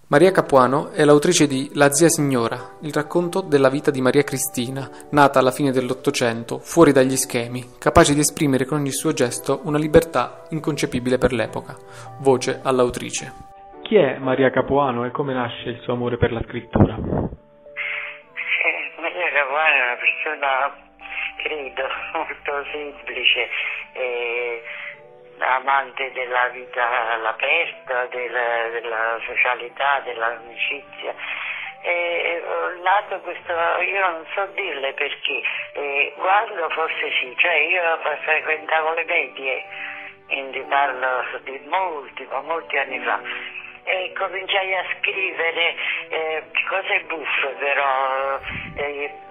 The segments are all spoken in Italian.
Maria Capuano è l'autrice di La zia signora, il racconto della vita di Maria Cristina, nata alla fine dell'Ottocento, fuori dagli schemi, capace di esprimere con ogni suo gesto una libertà inconcepibile per l'epoca. Voce all'autrice. Chi è Maria Capuano e come nasce il suo amore per la scrittura? Maria Capuano è una persona, credo, molto semplice, amante della vita all'aperto, della socialità, dell'amicizia. Nato questo, io non so dirle perché, quando forse sì, cioè io frequentavo le medie, quindi parlo di molti anni fa, e cominciai a scrivere cose buffe però,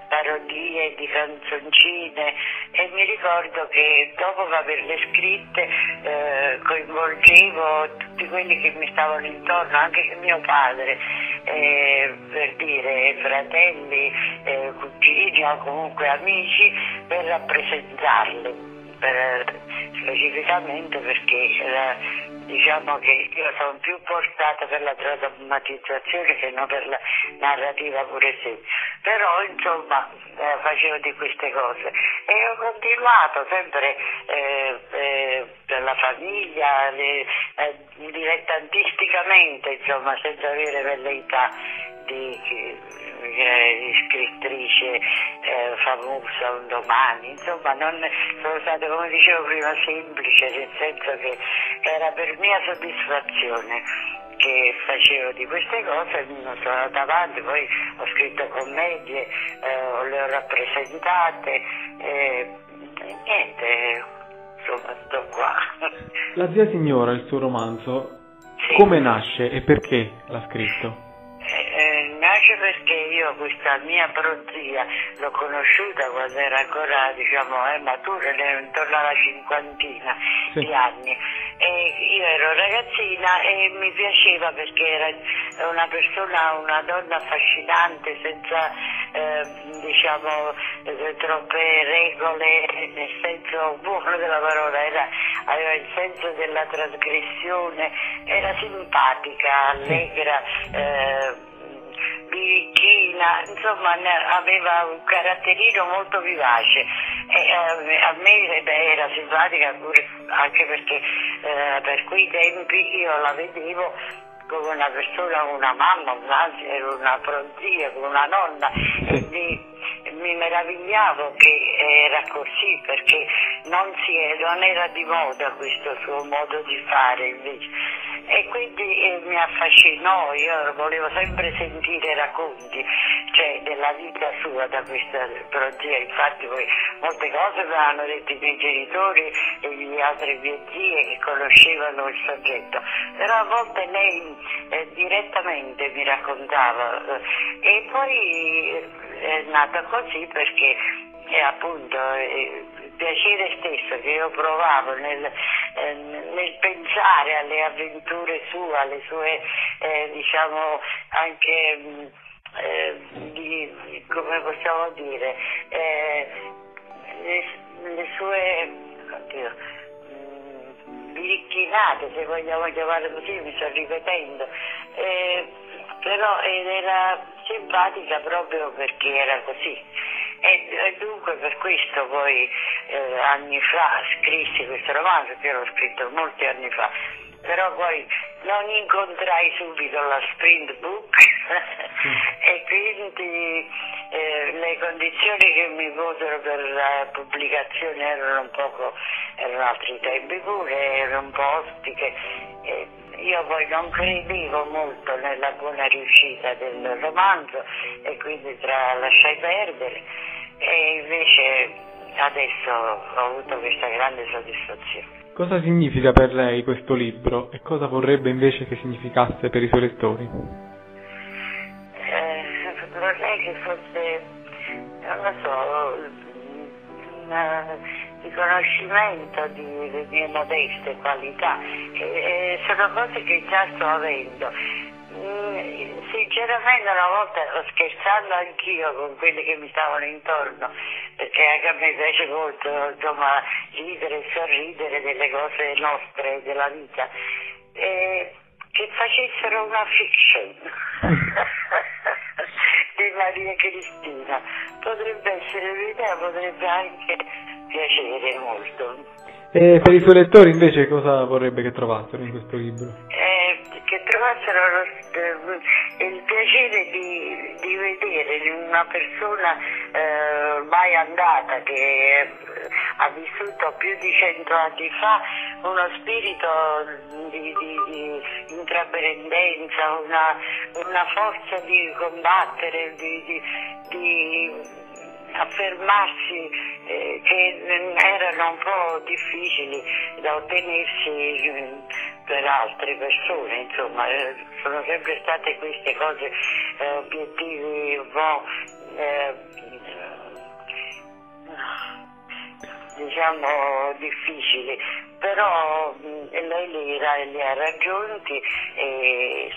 parodie di canzoncine, e mi ricordo che dopo averle scritte coinvolgevo tutti quelli che mi stavano intorno, anche mio padre, per dire fratelli, cugini o comunque amici, per rappresentarle, specificamente perché diciamo che io sono più portata per la drammatizzazione che non per la narrativa pure sé, però insomma facevo di queste cose e ho continuato sempre per la famiglia, dilettantisticamente, insomma, senza avere velleità di scrittrice famosa un domani, insomma non sono stata, come dicevo prima, semplice, nel senso che era per mia soddisfazione che facevo di queste cose, sono andata avanti, poi ho scritto commedie, le ho rappresentate, niente, insomma sto qua. La zia signora, il suo romanzo, sì. Come nasce e perché l'ha scritto? Nasce perché io questa mia prozia l'ho conosciuta quando era ancora, diciamo, matura, intorno alla cinquantina di anni, e io ero ragazzina e mi piaceva perché era una persona, una donna affascinante, senza diciamo troppe regole, nel senso buono della parola, aveva il senso della trasgressione, era simpatica, allegra, birichina, insomma aveva un caratterino molto vivace, e a me era simpatica pure anche perché per quei tempi io la vedevo come una persona, una mamma, anzi era una prozia, come una nonna, e mi meravigliavo che era così, perché non era di moda questo suo modo di fare invece, e quindi mi affascinò. Io volevo sempre sentire racconti, cioè della vita sua da questa prozia. Infatti poi molte cose me l'hanno detto i miei genitori e gli altri miei zie che conoscevano il soggetto, però a volte lei direttamente mi raccontava, e poi è nata così perché appunto il piacere stesso che io provavo nel pensare alle avventure sue, alle sue diciamo anche come possiamo dire, le sue birichinate, se vogliamo chiamare così, mi sto ripetendo, però era simpatica proprio perché era così, e dunque per questo poi anni fa scrissi questo romanzo, che l'ho scritto molti anni fa, però poi non incontrai subito la Sprint Book e quindi le condizioni che mi posero per la pubblicazione erano altri tempi pure, erano un po' ostiche. Io poi non credevo molto nella buona riuscita del romanzo e quindi lasciai perdere, e invece adesso ho avuto questa grande soddisfazione. Cosa significa per lei questo libro e cosa vorrebbe invece che significasse per i suoi lettori? Vorrei che fosse, non lo so, un riconoscimento delle mie modeste qualità, sono cose che già sto avendo. Sinceramente una volta, scherzando anch'io con quelli che mi stavano intorno, perché anche a me piace molto, insomma, ridere e sorridere delle cose nostre, della vita, che facessero una fiction di Maria Cristina. Potrebbe essere un'idea, potrebbe anche piacere molto. E per i suoi lettori invece cosa vorrebbe che trovassero in questo libro? Che trovassero il piacere di vedere una persona ormai andata, che ha vissuto più di 100 anni fa, uno spirito di intraprendenza, una forza di combattere, di affermarsi, che erano un po' difficili da ottenersi per altre persone. Insomma, sono sempre state queste cose, obiettivi un po' diciamo difficili, però lei li ha raggiunti e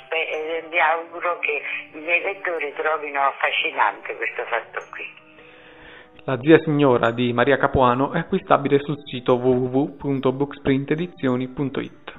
mi auguro che i miei lettori trovino affascinante questo fatto qui. La Zia Signora di Maria Capuano è acquistabile sul sito www.booksprintedizioni.it.